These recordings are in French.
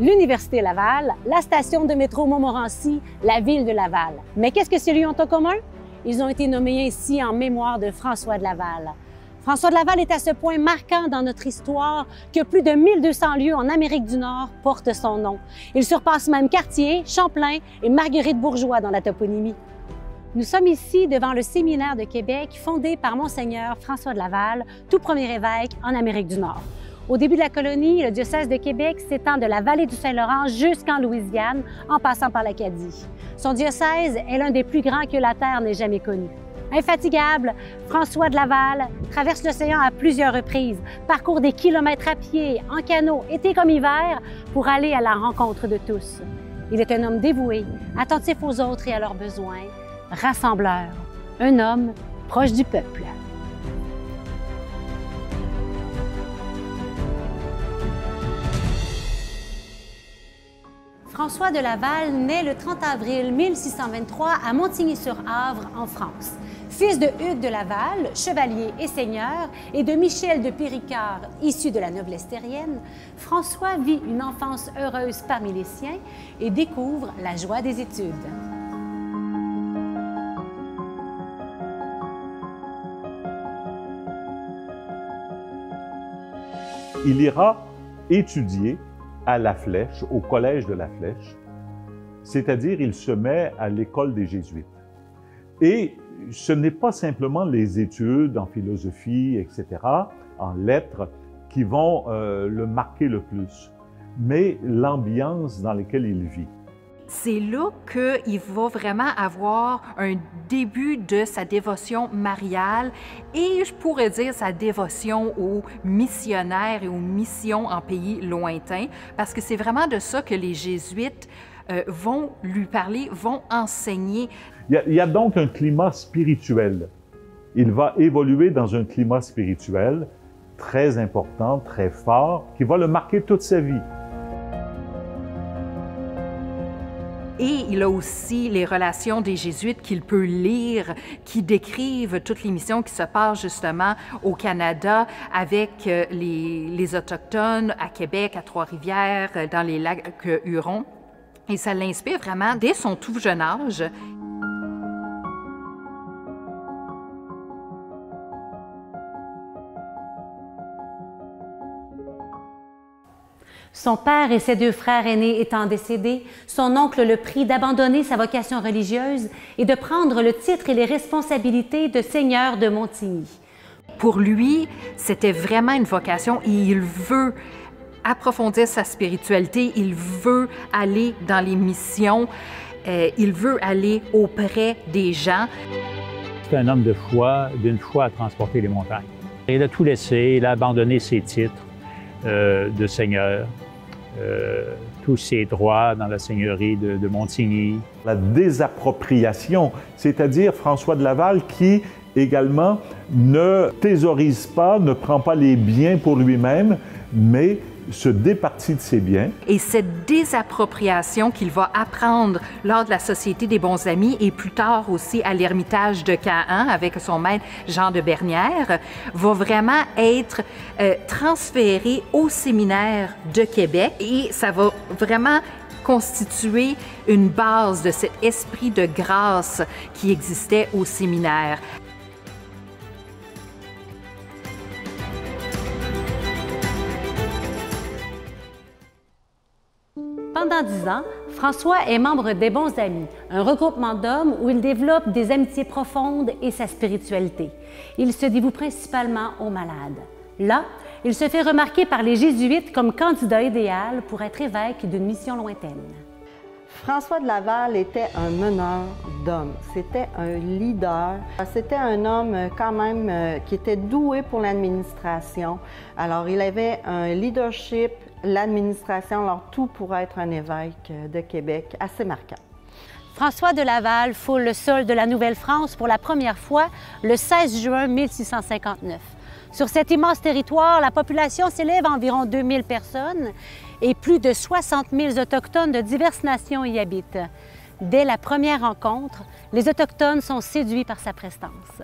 l'Université Laval, la station de métro Montmorency, la ville de Laval. Mais qu'est-ce que ces lieux ont en commun? Ils ont été nommés ainsi en mémoire de François de Laval. François de Laval est à ce point marquant dans notre histoire que plus de 1200 lieux en Amérique du Nord portent son nom. Il surpasse même Cartier, Champlain et Marguerite Bourgeois dans la toponymie. Nous sommes ici devant le Séminaire de Québec, fondé par Monseigneur François de Laval, tout premier évêque en Amérique du Nord. Au début de la colonie, le diocèse de Québec s'étend de la vallée du Saint-Laurent jusqu'en Louisiane, en passant par l'Acadie. Son diocèse est l'un des plus grands que la Terre n'ait jamais connu. Infatigable, François de Laval traverse l'océan à plusieurs reprises, parcourt des kilomètres à pied, en canot, été comme hiver, pour aller à la rencontre de tous. Il est un homme dévoué, attentif aux autres et à leurs besoins, rassembleur, un homme proche du peuple. François de Laval naît le 30 avril 1623 à Montigny-sur-Avre, en France. Fils de Hugues de Laval, chevalier et seigneur, et de Michel de Péricard, issu de la noblesse terrienne, François vit une enfance heureuse parmi les siens et découvre la joie des études. Il ira étudier à La Flèche, au collège de La Flèche, c'est-à-dire il se met à l'école des Jésuites. Et ce n'est pas simplement les études en philosophie, etc., en lettres, qui vont le marquer le plus, mais l'ambiance dans laquelle il vit. C'est là qu'il va vraiment avoir un début de sa dévotion mariale et je pourrais dire sa dévotion aux missionnaires et aux missions en pays lointains, parce que c'est vraiment de ça que les jésuites vont lui parler, vont enseigner. Il y a donc un climat spirituel. Il va évoluer dans un climat spirituel très important, très fort, qui va le marquer toute sa vie. Et il a aussi les relations des Jésuites qu'il peut lire, qui décrivent toutes les missions qui se passent justement au Canada avec les Autochtones, à Québec, à Trois-Rivières, dans les lacs Hurons. Et ça l'inspire vraiment dès son tout jeune âge. Son père et ses deux frères aînés étant décédés, son oncle le prie d'abandonner sa vocation religieuse et de prendre le titre et les responsabilités de seigneur de Montigny. Pour lui, c'était vraiment une vocation et il veut approfondir sa spiritualité, il veut aller dans les missions, il veut aller auprès des gens. C'est un homme de foi, d'une foi à transporter les montagnes. Il a tout laissé, il a abandonné ses titres de seigneur, tous ses droits dans la seigneurie de Montigny. La désappropriation, c'est-à-dire François de Laval qui également ne thésaurise pas, ne prend pas les biens pour lui-même, mais se départit de ses biens. Et cette désappropriation qu'il va apprendre lors de la Société des bons amis et plus tard aussi à l'Ermitage de Caen avec son maître Jean de Bernières va vraiment être transféré au séminaire de Québec et ça va vraiment constituer une base de cet esprit de grâce qui existait au séminaire. Pendant 10 ans, François est membre des Bons Amis, un regroupement d'hommes où il développe des amitiés profondes et sa spiritualité. Il se dévoue principalement aux malades. Là, il se fait remarquer par les Jésuites comme candidat idéal pour être évêque d'une mission lointaine. François de Laval était un meneur d'hommes, c'était un leader, c'était un homme quand même qui était doué pour l'administration. Alors il avait un leadership, l'administration, alors tout pour être un évêque de Québec assez marquant. François de Laval foule le sol de la Nouvelle-France pour la première fois le 16 juin 1659. Sur cet immense territoire, la population s'élève à environ 2000 personnes et plus de 60 000 Autochtones de diverses nations y habitent. Dès la première rencontre, les Autochtones sont séduits par sa prestance.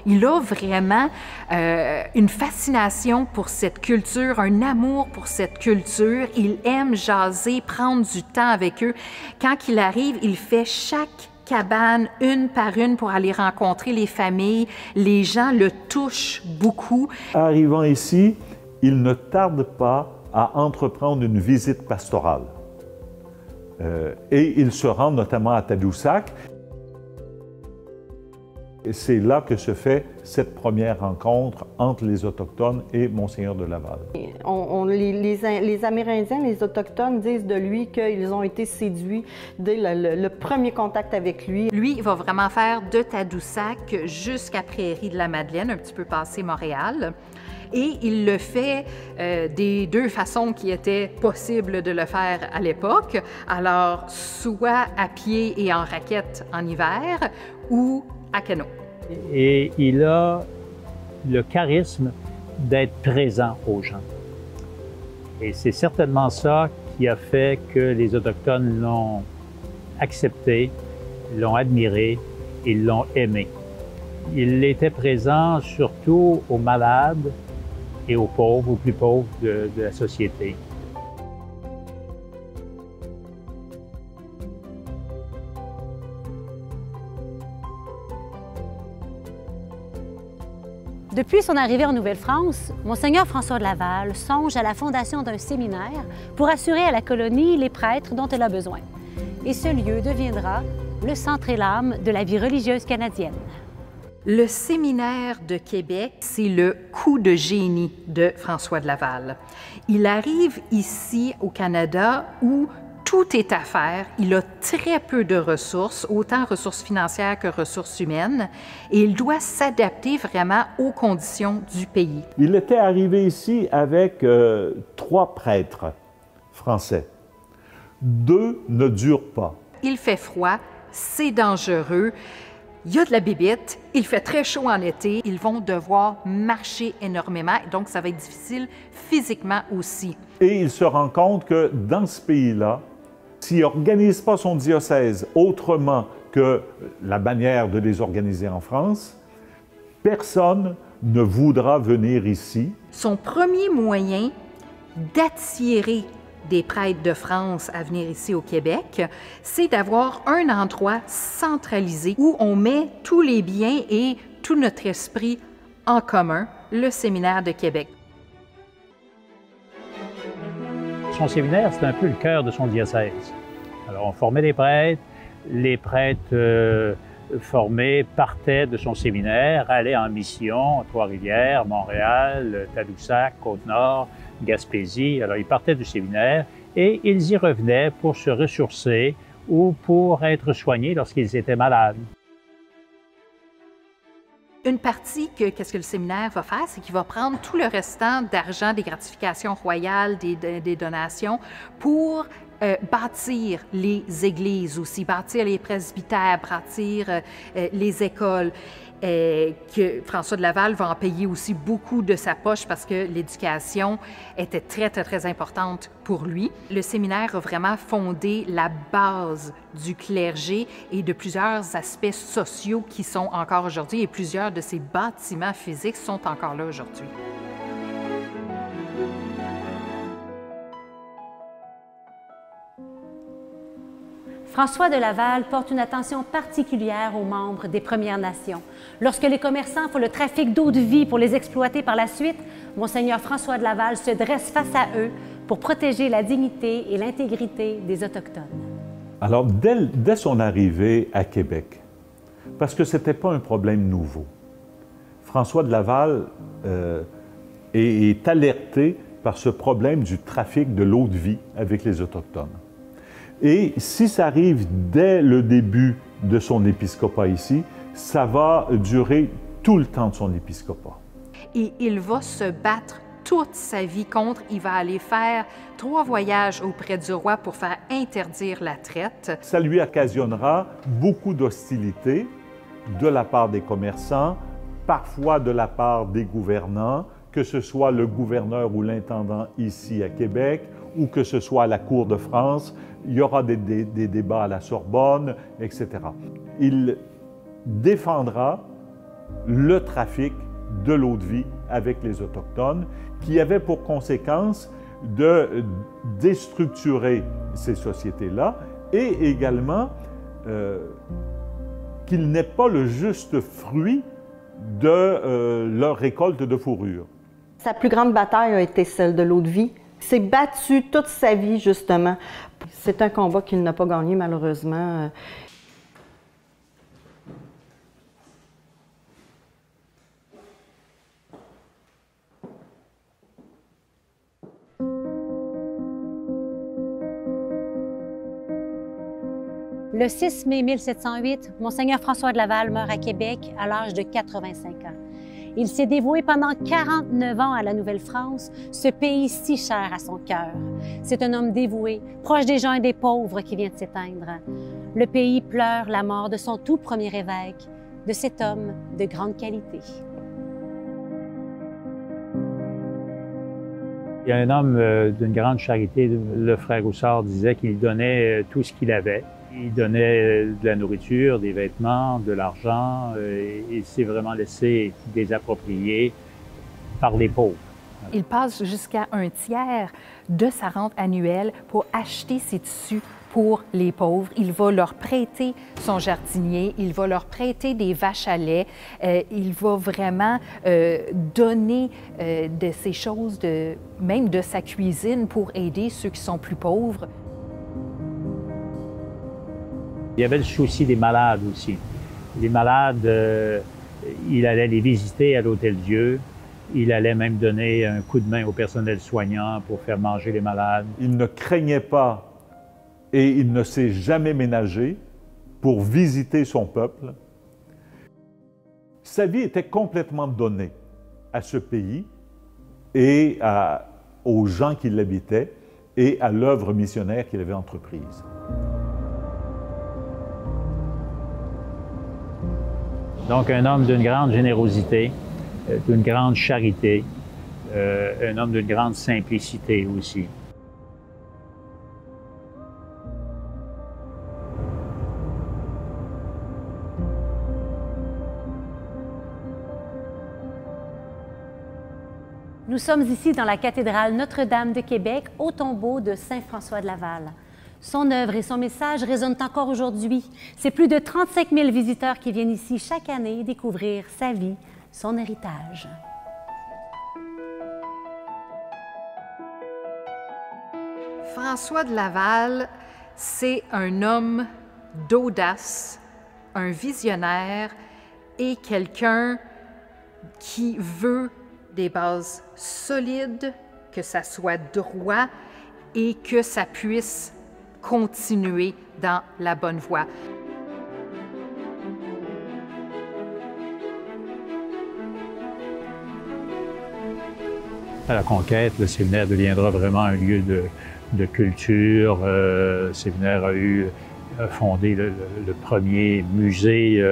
Il a vraiment une fascination pour cette culture, un amour pour cette culture. Il aime jaser, prendre du temps avec eux. Quand il arrive, il fait chaque cabane une par une pour aller rencontrer les familles. Les gens le touchent beaucoup. Arrivant ici, il ne tarde pas à entreprendre une visite pastorale. Et il se rend notamment à Tadoussac. Et c'est là que se fait cette première rencontre entre les Autochtones et Monseigneur de Laval. Les Amérindiens, les Autochtones disent de lui qu'ils ont été séduits dès le premier contact avec lui. Lui, il va vraiment faire de Tadoussac jusqu'à Prairie-de-la-Madeleine, un petit peu passé Montréal. Et il le fait des deux façons qui étaient possibles de le faire à l'époque. Alors, soit à pied et en raquette en hiver, ou à canot. Et il a le charisme d'être présent aux gens. Et c'est certainement ça qui a fait que les Autochtones l'ont accepté, l'ont admiré et l'ont aimé. Il était présent surtout aux malades et aux pauvres, aux plus pauvres de la société. Depuis son arrivée en Nouvelle-France, Monseigneur François de Laval songe à la fondation d'un séminaire pour assurer à la colonie les prêtres dont elle a besoin. Et ce lieu deviendra le centre et l'âme de la vie religieuse canadienne. Le séminaire de Québec, c'est le coup de génie de François de Laval. Il arrive ici au Canada où tout est à faire. Il a très peu de ressources, autant ressources financières que ressources humaines, et il doit s'adapter vraiment aux conditions du pays. Il était arrivé ici avec 3 prêtres français. 2 ne durent pas. Il fait froid, c'est dangereux, il y a de la bibite, il fait très chaud en été, ils vont devoir marcher énormément, donc ça va être difficile physiquement aussi. Et il se rend compte que dans ce pays-là, s'il n'organise pas son diocèse autrement que la manière de les organiser en France, personne ne voudra venir ici. Son premier moyen d'attirer des prêtres de France à venir ici au Québec, c'est d'avoir un endroit centralisé où on met tous les biens et tout notre esprit en commun, le séminaire de Québec. Son séminaire, c'est un peu le cœur de son diocèse. Alors, on formait des prêtres. Les prêtres formés partaient de son séminaire, allaient en mission à Trois-Rivières, Montréal, Tadoussac, Côte-Nord, Gaspésie. Alors, ils partaient du séminaire et ils y revenaient pour se ressourcer ou pour être soignés lorsqu'ils étaient malades. Une partie qu'est-ce que le séminaire va faire, c'est qu'il va prendre tout le restant d'argent des gratifications royales, des donations, pour bâtir les églises aussi, bâtir les presbytères, bâtir les écoles. Que François de Laval va en payer aussi beaucoup de sa poche parce que l'éducation était très, très, très importante pour lui. Le séminaire a vraiment fondé la base du clergé et de plusieurs aspects sociaux qui sont encore aujourd'hui, et plusieurs de ces bâtiments physiques sont encore là aujourd'hui. François de Laval porte une attention particulière aux membres des Premières Nations. Lorsque les commerçants font le trafic d'eau de vie pour les exploiter par la suite, Monseigneur François de Laval se dresse face à eux pour protéger la dignité et l'intégrité des Autochtones. Alors, dès son arrivée à Québec, parce que ce n'était pas un problème nouveau, François de Laval est alerté par ce problème du trafic de l'eau de vie avec les Autochtones. Et si ça arrive dès le début de son épiscopat ici, ça va durer tout le temps de son épiscopat. Et il va se battre toute sa vie contre. Il va aller faire 3 voyages auprès du roi pour faire interdire la traite. Ça lui occasionnera beaucoup d'hostilité de la part des commerçants, parfois de la part des gouvernants, que ce soit le gouverneur ou l'intendant ici à Québec, ou que ce soit à la Cour de France. Il y aura des débats à la Sorbonne, etc. Il défendra le trafic de l'eau-de-vie avec les Autochtones, qui avait pour conséquence de déstructurer ces sociétés-là et également qu'ils n'aient pas le juste fruit de leur récolte de fourrure. Sa plus grande bataille a été celle de l'eau-de-vie. Il s'est battu toute sa vie, justement. C'est un combat qu'il n'a pas gagné, malheureusement. Le 6 mai 1708, Monseigneur François de Laval meurt à Québec à l'âge de 85 ans. Il s'est dévoué pendant 49 ans à la Nouvelle-France, ce pays si cher à son cœur. C'est un homme dévoué, proche des gens et des pauvres qui vient de s'éteindre. Le pays pleure la mort de son tout premier évêque, de cet homme de grande qualité. Il y a un homme d'une grande charité, le frère Roussard disait qu'il donnait tout ce qu'il avait. Il donnait de la nourriture, des vêtements, de l'argent, et il s'est vraiment laissé désapproprier par les pauvres. Il passe jusqu'à un tiers de sa rente annuelle pour acheter ses tissus pour les pauvres. Il va leur prêter son jardinier, il va leur prêter des vaches à lait, il va vraiment donner de ces choses, même de sa cuisine, pour aider ceux qui sont plus pauvres. Il y avait le souci des malades aussi. Les malades, il allait les visiter à l'Hôtel-Dieu. Il allait même donner un coup de main au personnel soignant pour faire manger les malades. Il ne craignait pas et il ne s'est jamais ménagé pour visiter son peuple. Sa vie était complètement donnée à ce pays et aux gens qui l'habitaient et à l'œuvre missionnaire qu'il avait entreprise. Donc, un homme d'une grande générosité, d'une grande charité, un homme d'une grande simplicité aussi. Nous sommes ici dans la cathédrale Notre-Dame de Québec, au tombeau de Saint François de Laval. Son œuvre et son message résonnent encore aujourd'hui. C'est plus de 35 000 visiteurs qui viennent ici chaque année découvrir sa vie, son héritage. François de Laval, c'est un homme d'audace, un visionnaire et quelqu'un qui veut des bases solides, que ça soit droit et que ça puisse continuer dans la bonne voie. À la conquête, le séminaire deviendra vraiment un lieu de culture. Le séminaire a fondé le premier musée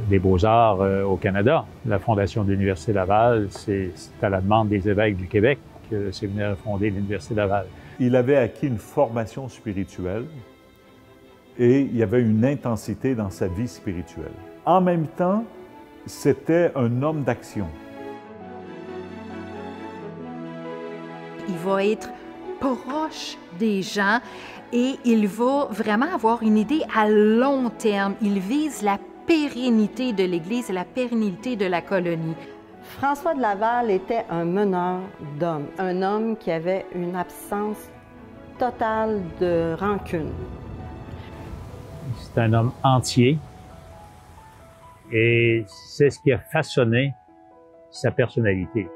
des Beaux-Arts au Canada. La fondation de l'Université Laval, c'est à la demande des évêques du Québec que le séminaire a fondé l'Université Laval. Il avait acquis une formation spirituelle et il y avait une intensité dans sa vie spirituelle. En même temps, c'était un homme d'action. Il va être proche des gens et il va vraiment avoir une idée à long terme. Il vise la pérennité de l'Église et la pérennité de la colonie. François de Laval était un meneur d'hommes, un homme qui avait une absence totale de rancune. C'est un homme entier et c'est ce qui a façonné sa personnalité.